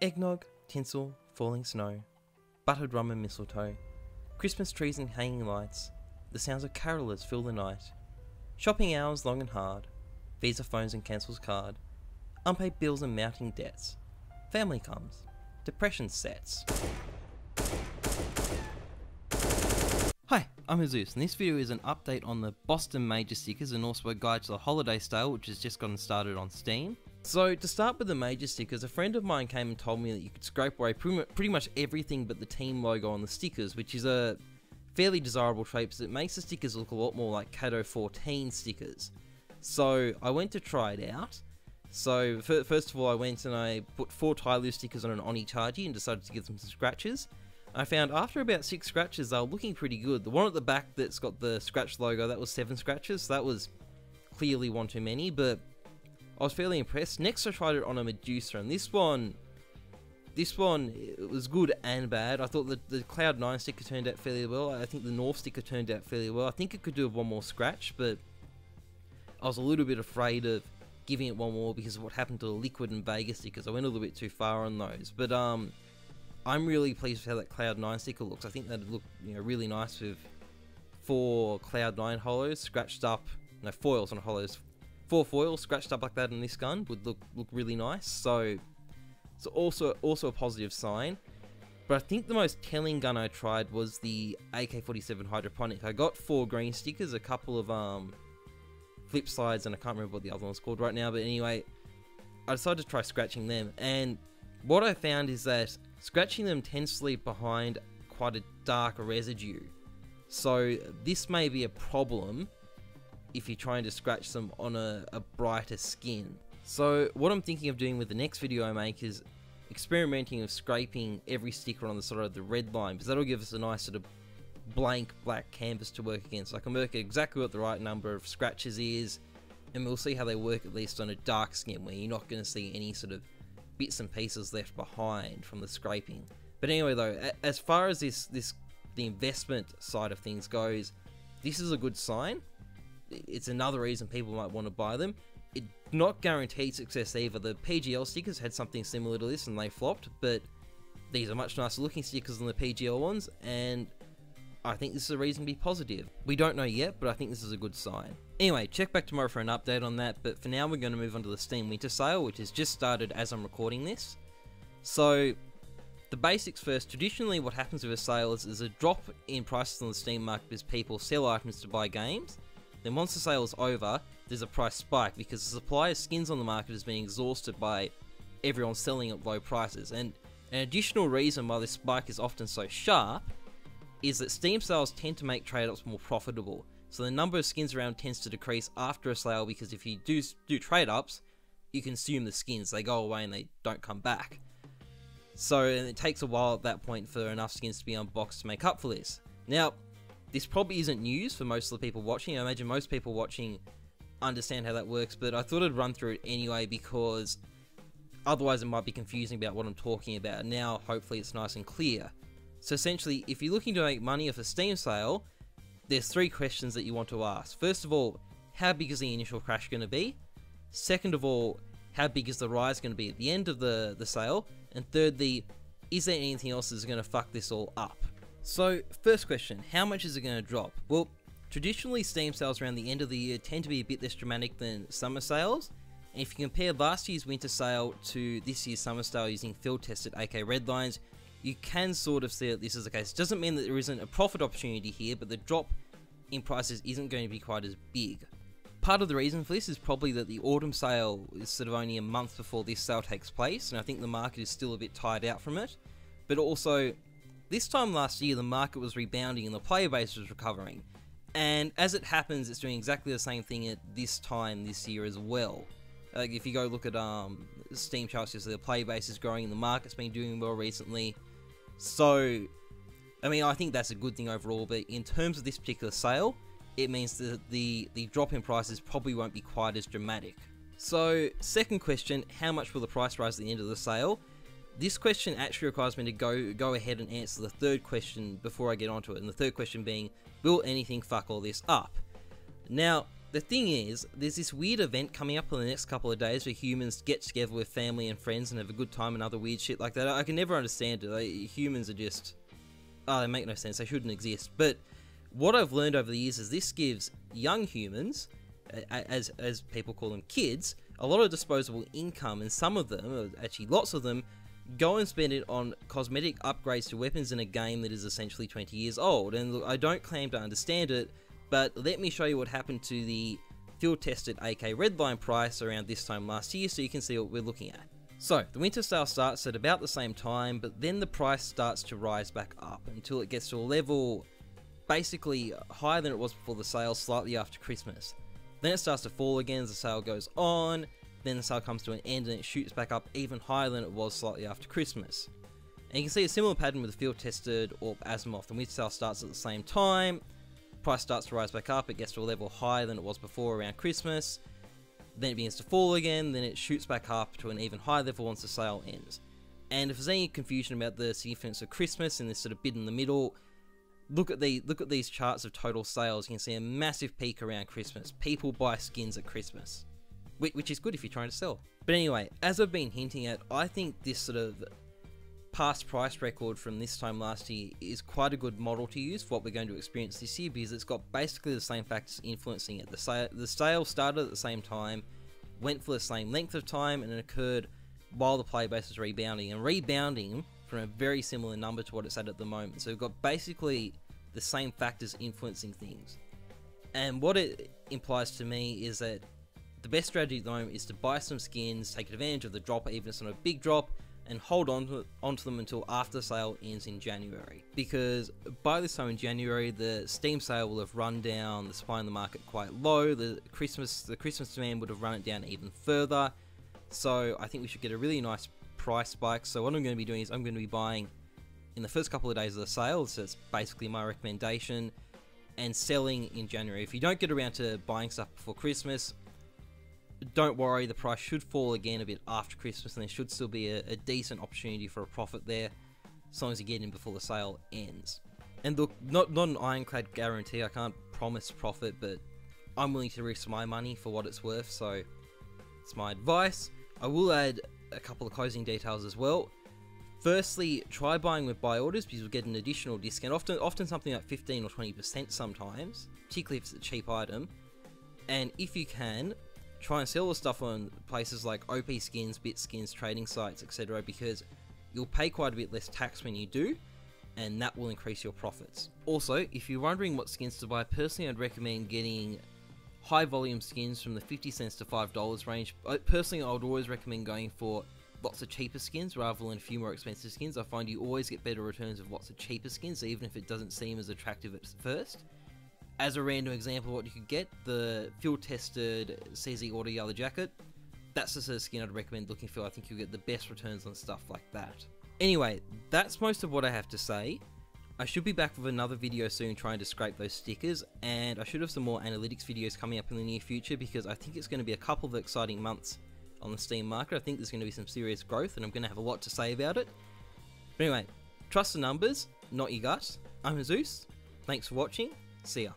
Eggnog, tinsel, falling snow, buttered rum and mistletoe, Christmas trees and hanging lights, the sounds of carolers fill the night, shopping hours long and hard, Visa phones and cancels card, unpaid bills and mounting debts, family comes, depression sets. Hi, I'm Heyzeus, and this video is an update on the Boston Major stickers and also a guide to the holiday sale which has just gotten started on Steam. So to start with the Major stickers, a friend of mine came and told me that you could scrape away pretty much everything but the team logo on the stickers, which is a fairly desirable trait because it makes the stickers look a lot more like Cato 14 stickers. So I went to try it out. So first of all, I went and I put 4 Tyloo stickers on an Oni Chargy and decided to give them some scratches. I found after about 6 scratches they were looking pretty good. The one at the back that's got the scratch logo, that was 7 scratches, so that was clearly one too many, but I was fairly impressed. Next I tried it on a Medusa, and this one it was good and bad. I thought that the Cloud9 sticker turned out fairly well. I think the North sticker turned out fairly well. I think it could do one more scratch, but I was a little bit afraid of giving it one more because of what happened to the Liquid and Vegas stickers. I went a little bit too far on those, but I'm really pleased with how that Cloud9 sticker looks. I think that'd look, really nice with 4 Cloud9 holos scratched up, no, foils on holos. 4 foils scratched up like that in this gun would look really nice. So it's also a positive sign. But I think the most telling gun I tried was the AK-47 Hydroponic. I got 4 green stickers, a couple of flip sides, and I can't remember what the other one's called right now. But anyway, I decided to try scratching them, and what I found is that scratching them tends to leave behind quite a dark residue. So this may be a problem if you're trying to scratch them on a brighter skin. So what I'm thinking of doing with the next video I make is experimenting with scraping every sticker on the sort of the red line, because that'll give us a nice sort of blank black canvas to work against. I can work exactly what the right number of scratches is, and we'll see how they work at least on a dark skin where you're not going to see any sort of bits and pieces left behind from the scraping. But anyway though, as far as the investment side of things goes, this is a good sign. It's another reason people might want to buy them. It's not guaranteed success either. The PGL stickers had something similar to this and they flopped, but these are much nicer looking stickers than the PGL ones, and I think this is a reason to be positive. We don't know yet, but I think this is a good sign. Anyway, check back tomorrow for an update on that, but for now we're going to move on to the Steam Winter Sale, which has just started as I'm recording this. So, the basics first. Traditionally what happens with a sale is there's a drop in prices on the Steam market because people sell items to buy games. Then once the sale is over, there's a price spike because the supply of skins on the market is being exhausted by everyone selling at low prices. And an additional reason why this spike is often so sharp is that Steam sales tend to make trade-ups more profitable. So the number of skins around tends to decrease after a sale because if you do trade-ups, you consume the skins, they go away and they don't come back. So and it takes a while at that point for enough skins to be unboxed to make up for this. Now, this probably isn't news for most of the people watching. I imagine most people watching understand how that works, but I thought I'd run through it anyway because otherwise it might be confusing about what I'm talking about. Now, hopefully it's nice and clear. So essentially, if you're looking to make money off a Steam sale, there's 3 questions that you want to ask. First of all, how big is the initial crash going to be? Second of all, how big is the rise going to be at the end of the sale? And thirdly, is there anything else that's going to fuck this all up? So, first question, how much is it going to drop? Well, traditionally Steam sales around the end of the year tend to be a bit less dramatic than summer sales. And if you compare last year's winter sale to this year's summer sale using field tested AK red lines, you can sort of see that this is the case. It doesn't mean that there isn't a profit opportunity here, but the drop in prices isn't going to be quite as big. Part of the reason for this is probably that the autumn sale is sort of only a month before this sale takes place, and I think the market is still a bit tired out from it. But also, this time last year the market was rebounding and the player base was recovering. And as it happens, it's doing exactly the same thing at this time this year as well. Like if you go look at Steam charts, the player base is growing and the market's been doing well recently. So, I mean, I think that's a good thing overall, but in terms of this particular sale, it means that the drop in prices probably won't be quite as dramatic. So, second question, how much will the price rise at the end of the sale? This question actually requires me to go ahead and answer the third question before I get onto it, and the third question being, will anything fuck all this up? Now, the thing is, there's this weird event coming up in the next couple of days where humans get together with family and friends and have a good time and other weird shit like that. I can never understand it. Humans are just... oh, they make no sense. They shouldn't exist. But what I've learned over the years is this gives young humans, as people call them, kids, a lot of disposable income, and some of them, actually lots of them, go and spend it on cosmetic upgrades to weapons in a game that is essentially 20 years old. And look, I don't claim to understand it, but let me show you what happened to the field-tested AK Redline price around this time last year so you can see what we're looking at. So, the winter sale starts at about the same time, but then the price starts to rise back up until it gets to a level basically higher than it was before the sale, slightly after Christmas. Then it starts to fall again as the sale goes on, then the sale comes to an end and it shoots back up even higher than it was slightly after Christmas. And you can see a similar pattern with the field-tested or Asimov. The winter sale starts at the same time, price starts to rise back up, it gets to a level higher than it was before around Christmas, then it begins to fall again, then it shoots back up to an even higher level once the sale ends. And if there's any confusion about the significance of Christmas and this sort of bit in the middle, look at these charts of total sales. You can see a massive peak around Christmas. People buy skins at Christmas, which is good if you're trying to sell. But anyway, as I've been hinting at, I think this sort of past price record from this time last year is quite a good model to use for what we're going to experience this year, because it's got basically the same factors influencing it. The sale started at the same time, went for the same length of time, and it occurred while the player base was rebounding, and rebounding from a very similar number to what it's at the moment. So we've got basically the same factors influencing things. And what it implies to me is that the best strategy at the moment is to buy some skins, take advantage of the drop, even if it's not a big drop, and hold onto them until after the sale ends in January. Because by this time in January, the Steam sale will have run down the supply in the market quite low, the Christmas demand would have run it down even further. So I think we should get a really nice price spike. So what I'm going to be doing is I'm going to be buying in the first couple of days of the sale, so it's basically my recommendation, and selling in January. If you don't get around to buying stuff before Christmas, don't worry, the price should fall again a bit after Christmas, and there should still be a decent opportunity for a profit there, as long as you get in before the sale ends. And look, not an ironclad guarantee, I can't promise profit, but I'm willing to risk my money for what it's worth, so it's my advice. I will add a couple of closing details as well. Firstly, try buying with buy orders, because you'll get an additional discount, often something like 15 or 20% sometimes, particularly if it's a cheap item. And if you can, try and sell the stuff on places like OP Skins, BitSkins, trading sites, etc., because you'll pay quite a bit less tax when you do, and that will increase your profits. Also, if you're wondering what skins to buy, personally I'd recommend getting high volume skins from the 50 cents to $5 range. Personally, I would always recommend going for lots of cheaper skins rather than a few more expensive skins. I find you always get better returns with lots of cheaper skins, even if it doesn't seem as attractive at first. As a random example, what you could get, the field-tested CZ Auto Yellow Jacket, that's the sort of skin I'd recommend looking for. I think you'll get the best returns on stuff like that. Anyway, that's most of what I have to say. I should be back with another video soon trying to scrape those stickers, and I should have some more analytics videos coming up in the near future, because I think it's going to be a couple of exciting months on the Steam market. I think there's going to be some serious growth, and I'm going to have a lot to say about it. But anyway, trust the numbers, not your gut. I'm Heyzeus. Thanks for watching. See ya.